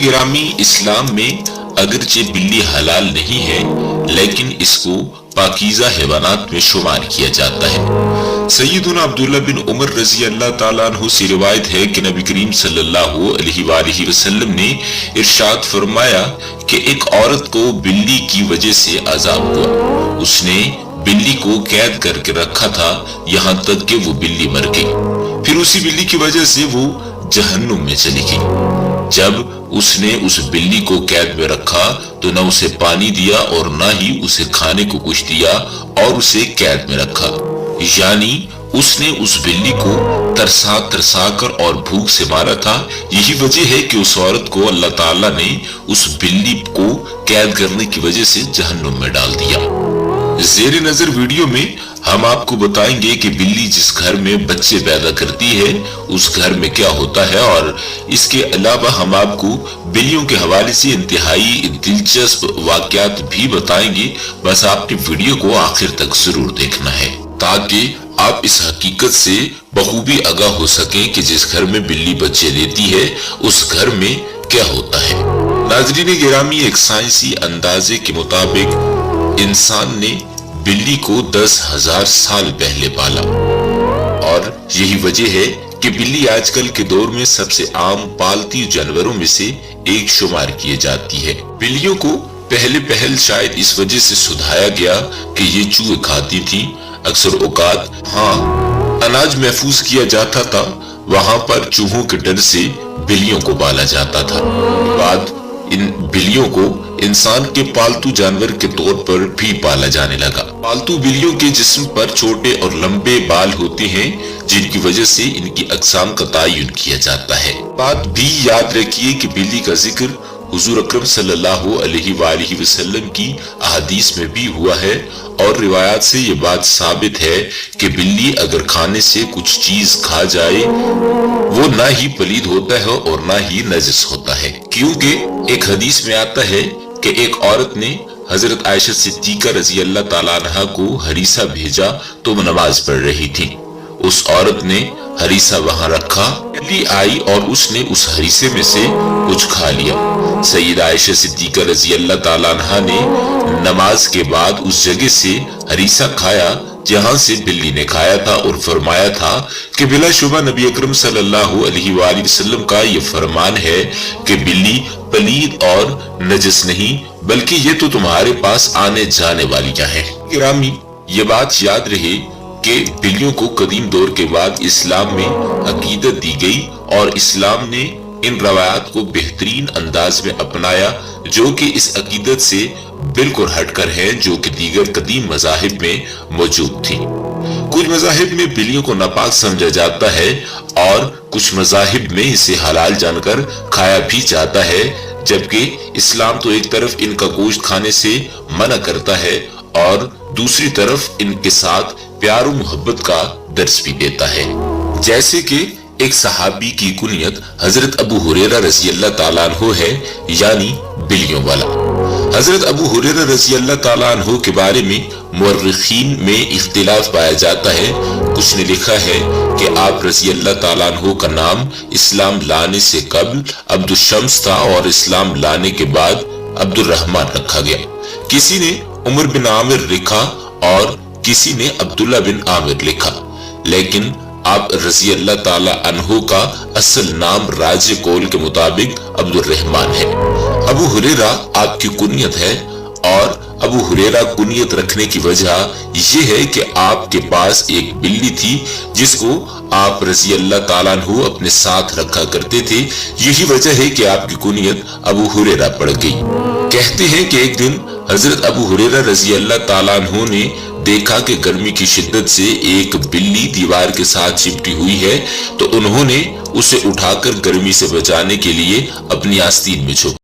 गिरामी, इस्लाम में अगरचे बिल्ली हलाल नहीं है, लेकिन इसको पाकीज़ा हैवानात में शुमार किया जाता है। सैयदुना अब्दुल्ला बिन उमर रज़ी अल्लाह ताला अन्हु से रिवायत है कि नबी करीम सल्लल्लाहु अलैहि वसल्लम ने इरशाद फरमाया कि एक औरत को बिल्ली की वजह से अजाब हुआ। उसने बिल्ली को कैद करके रखा था यहाँ तक कि वो बिल्ली मर गई। फिर उसी बिल्ली की वजह से वो जहन्नुम में चली गई। जब उसने उस बिल्ली को कैद में रखा तो न उसे पानी दिया और न ही उसे खाने को कुछ दिया और उसे कैद में रखा, यानी उसने उस बिल्ली को तरसा तरसा कर और भूख से मारा था। यही वजह है कि उस औरत को अल्लाह ताला ने उस बिल्ली को कैद करने की वजह से जहन्नुम में डाल दिया। ज़ेरे नजर वीडियो में हम आपको बताएंगे कि बिल्ली जिस घर में बच्चे पैदा करती है उस घर में क्या होता है, और इसके अलावा हम आपको बिल्लियों के हवाले से इंतहाई दिलचस्प वाकयात भी बताएंगे। बस आपने वीडियो को आखिर तक जरूर देखना है ताकि आप इस हकीकत से बखूबी आगाह हो सकें कि जिस घर में बिल्ली बच्चे देती है उस घर में क्या होता है। नाज़रीन गिरामी, एक साइंसी अंदाजे के मुताबिक इंसान ने बिल्ली को 10,000 साल पहले पाला, और यही वजह है कि बिल्ली आजकल के दौर में सबसे आम पालतू जानवरों में से एक शुमार की जाती है। बिल्लियों को पहले शायद इस वजह से सुधाया गया कि ये चूहे खाती थी। अक्सर औकात अनाज महफूज किया जाता था, वहां पर चूहों के डर से बिल्लियों को पाला जाता था। बाद इन बिल्लियों को इंसान के पालतू जानवर के तौर पर भी पाला जाने लगा। पालतू बिल्लियों के जिस्म पर छोटे और लंबे बाल होते हैं, जिनकी वजह से इनकी अक़साम का तयन किया जाता है। बात भी याद रखिए कि बिल्ली का जिक्र हुजूर अकरम सल्लल्लाहु अलैहि वसल्लम की अहादीस में भी हुआ है, और रिवायात से ये बात साबित है कि बिल्ली अगर खाने से कुछ चीज खा जाए वो ना ही पलीद होता है और ना ही नजिस होता है। क्योंकि एक हदीस में आता है कि एक औरत ने हजरत आयशा सिद्दीका रज़ी अल्लाह ताला अन्हा को हरीसा भेजा तो वो नमाज पढ़ रही थी। उस औरत ने हरीसा वहां रखा, बिल्ली आई और उसने उस हरीसे में से कुछ खा लिया। सैयदा आयशा सिद्दीका रज़ी अल्लाह ताला अन्हा ने नमाज के बाद उस जगह से हरीसा खाया जहां से बिल्ली ने खाया था, और फरमाया था कि बिलाशुबा नबी अकरम सल्लल्लाहु अलैहि वसल्लम का ये फरमान है कि बिल्ली पलीद और नजस नहीं बल्कि ये तो तुम्हारे पास आने जाने वालियां हैं। गिरामी, ये बात याद रहे कि बिल्लियों को कदीम दौर के बाद इस्लाम में अकीदत दी गई, और इस्लाम ने इन रवायात को बेहतरीन अंदाज में अपनाया जो कि इस अकीदत से बिल्कुल हटकर है जो कि दीगर कदीम मज़ाहिब में मौजूद थी। कुछ मज़ाहिब में बिल्लियों को नापाक समझा जाता है और कुछ मज़ाहिब में इसे हलाल जानकर खाया भी जाता है, जबकि इस्लाम तो एक तरफ इनका गोश्त खाने से मना करता है और दूसरी तरफ इनके साथ प्यार और मोहब्बत का दर्स भी देता है। जैसे कि एक सहाबी की कुनियत हजरत अबू हुरैरा रज़ी अल्लाह ताला अन्हु है, यानी बिल्लियों वाला। हजरत अबू हुरैरा रज़ी अल्लाह ताला अन्हु के बारे में मुअर्रिखीन में इख्तिलाफ पाया जाता है। कुछ ने लिखा है कि आप रज़ी अल्लाह ताला अन्हु का नाम इस्लाम लाने से कबल अब्दुल शम्स था और इस्लाम लाने के बाद अब्दुल रहमान रखा गया। किसी ने उमर बिन आमिर लिखा और किसी ने अब्दुल्ला बिन आमिर लिखा, लेकिन आप रज़ी अल्लाह ताला अन्हु का असल नाम राजे कौल के मुताबिक अब्दुल रहमान है। अबू हुरैरा आपकी कुनियत है, और अबू हुरैरा कुनियत रखने की वजह यह है कि आपके पास एक बिल्ली थी जिसको आप रज़ी अल्लाह ताला अन्हु अपने साथ रखा करते थे। यही वजह है कि आपकी कुनियत अबू हुरैरा पड़ गई। कहते हैं कि एक दिन हजरत अबू हुरैरा रज़ी अल्लाह ताला अन्हु ने देखा कि गर्मी की शिद्दत से एक बिल्ली दीवार के साथ चिपटी हुई है, तो उन्होंने उसे उठाकर गर्मी से बचाने के लिए अपनी आस्तीन में छुपा